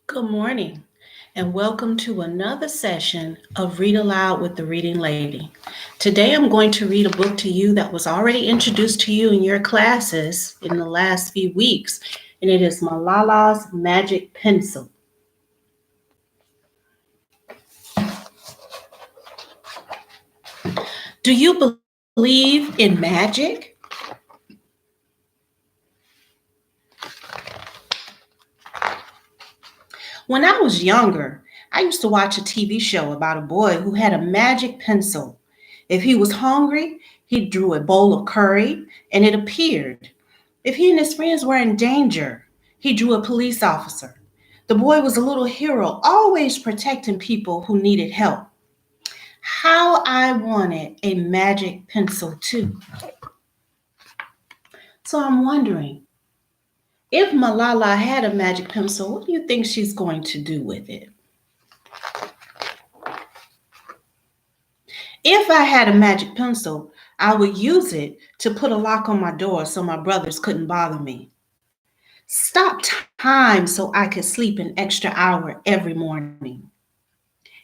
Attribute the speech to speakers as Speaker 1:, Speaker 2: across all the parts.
Speaker 1: Good morning, and welcome to another session of Read Aloud with the Reading Lady. Today I'm going to read a book to you that was already introduced to you in your classes in the last few weeks, and it is Malala's Magic Pencil. Do you believe in magic? When I was younger, I used to watch a TV show about a boy who had a magic pencil. If he was hungry, he drew a bowl of curry and it appeared. If he and his friends were in danger, he drew a police officer. The boy was a little hero, always protecting people who needed help. How I wanted a magic pencil too. So I'm wondering, if Malala had a magic pencil, what do you think she's going to do with it? If I had a magic pencil, I would use it to put a lock on my door so my brothers couldn't bother me. Stop time so I could sleep an extra hour every morning.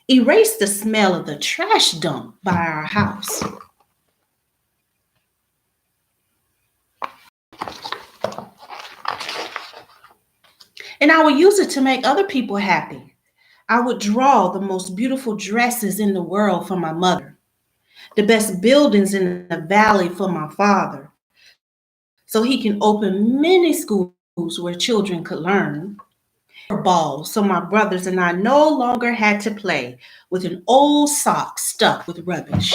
Speaker 1: Erase the smell of the trash dump by our house. And I would use it to make other people happy. I would draw the most beautiful dresses in the world for my mother, the best buildings in the valley for my father, so he can open many schools where children could learn, balls so my brothers and I no longer had to play with an old sock stuck with rubbish.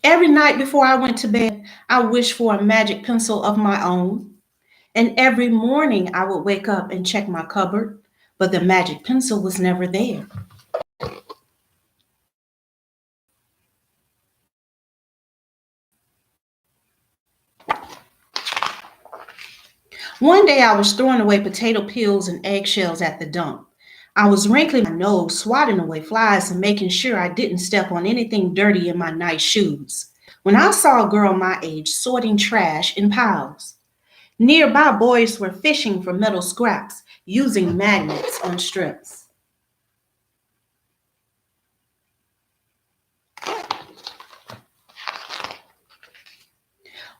Speaker 1: Every night before I went to bed, I wished for a magic pencil of my own. And every morning I would wake up and check my cupboard, but the magic pencil was never there. One day I was throwing away potato peels and eggshells at the dump. I was wrinkling my nose, swatting away flies, and making sure I didn't step on anything dirty in my nice shoes, when I saw a girl my age sorting trash in piles. Nearby, boys were fishing for metal scraps using magnets on strips.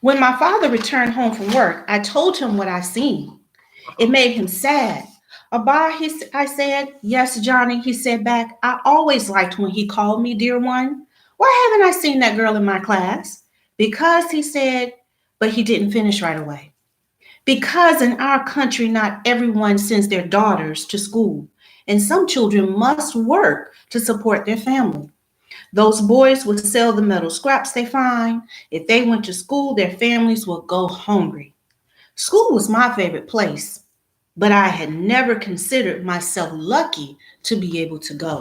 Speaker 1: When my father returned home from work, I told him what I seen. It made him sad. Abba, I said. Yes, Johnny, he said back. I always liked when he called me dear one. Why haven't I seen that girl in my class? Because, he said, but he didn't finish right away. Because in our country, not everyone sends their daughters to school, and some children must work to support their family. Those boys would sell the metal scraps they find. If they went to school, their families would go hungry. School was my favorite place, but I had never considered myself lucky to be able to go.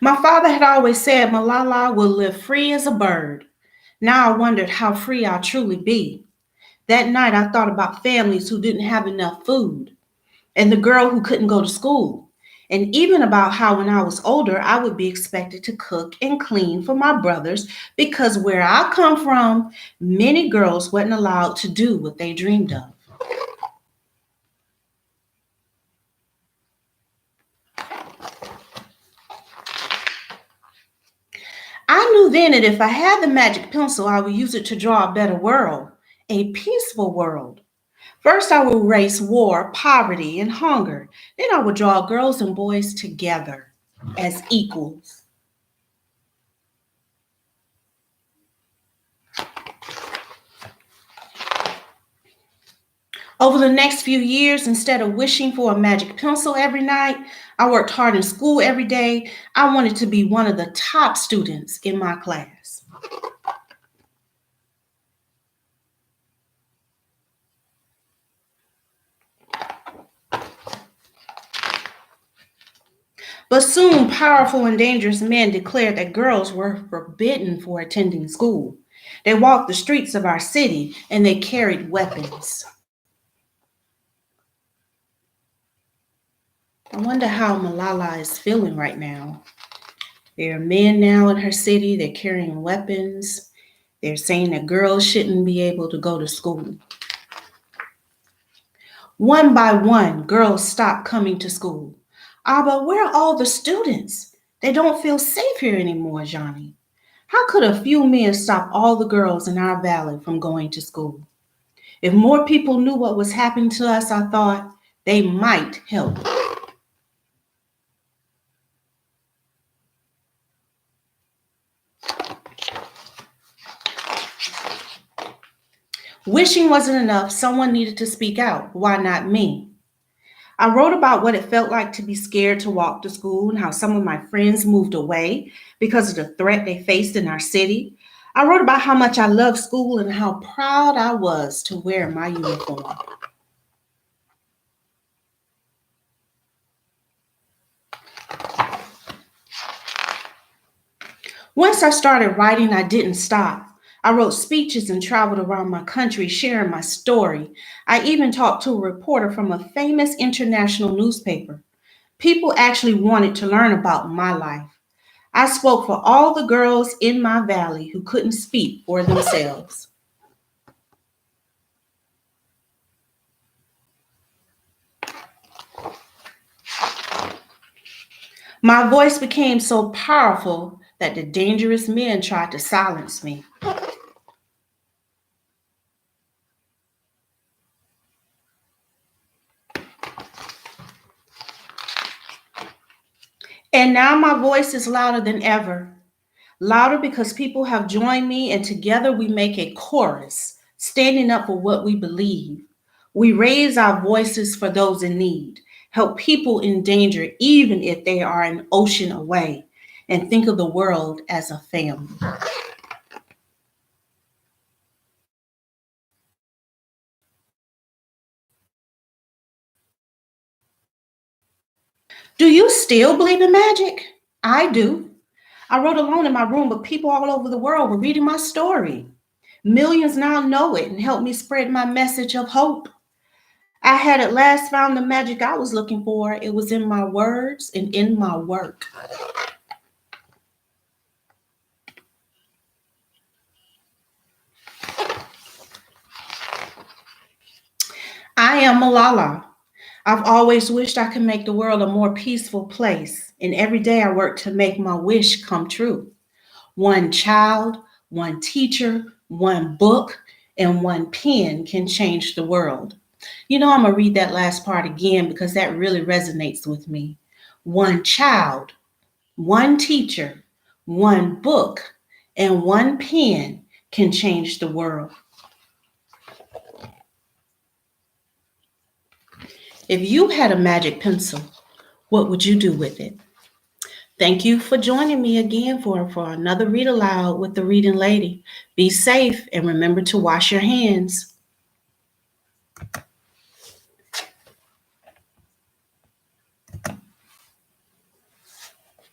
Speaker 1: My father had always said Malala will live free as a bird. Now I wondered how free I'll truly be. That night I thought about families who didn't have enough food, and the girl who couldn't go to school, and even about how when I was older, I would be expected to cook and clean for my brothers because where I come from, many girls weren't allowed to do what they dreamed of. I knew then that if I had the magic pencil, I would use it to draw a better world, a peaceful world. First, I would erase war, poverty, and hunger. Then I would draw girls and boys together as equals. Over the next few years, instead of wishing for a magic pencil every night, I worked hard in school every day. I wanted to be one of the top students in my class. But soon, powerful and dangerous men declared that girls were forbidden for attending school. They walked the streets of our city and they carried weapons. I wonder how Malala is feeling right now. There are men now in her city, they're carrying weapons. They're saying that girls shouldn't be able to go to school. One by one, girls stop coming to school. But where are all the students? They don't feel safe here anymore, Johnny. How could a few men stop all the girls in our valley from going to school? If more people knew what was happening to us, I thought they might help. Wishing wasn't enough, someone needed to speak out. Why not me? I wrote about what it felt like to be scared to walk to school and how some of my friends moved away because of the threat they faced in our city. I wrote about how much I loved school and how proud I was to wear my uniform. Once I started writing, I didn't stop. I wrote speeches and traveled around my country sharing my story. I even talked to a reporter from a famous international newspaper. People actually wanted to learn about my life. I spoke for all the girls in my valley who couldn't speak for themselves. My voice became so powerful that the dangerous men tried to silence me. And now my voice is louder than ever. Louder because people have joined me, and together we make a chorus, standing up for what we believe. We raise our voices for those in need, help people in danger, even if they are an ocean away, and think of the world as a family. Do you still believe in magic? I do. I wrote alone in my room, but people all over the world were reading my story. Millions now know it and help me spread my message of hope. I had at last found the magic I was looking for. It was in my words and in my work. I am Malala. I've always wished I could make the world a more peaceful place, and every day I work to make my wish come true. One child, one teacher, one book, and one pen can change the world. I'm going to read that last part again because that really resonates with me. One child, one teacher, one book, and one pen can change the world. If you had a magic pencil, what would you do with it? Thank you for joining me again for another Read Aloud with the Reading Lady. Be safe and remember to wash your hands.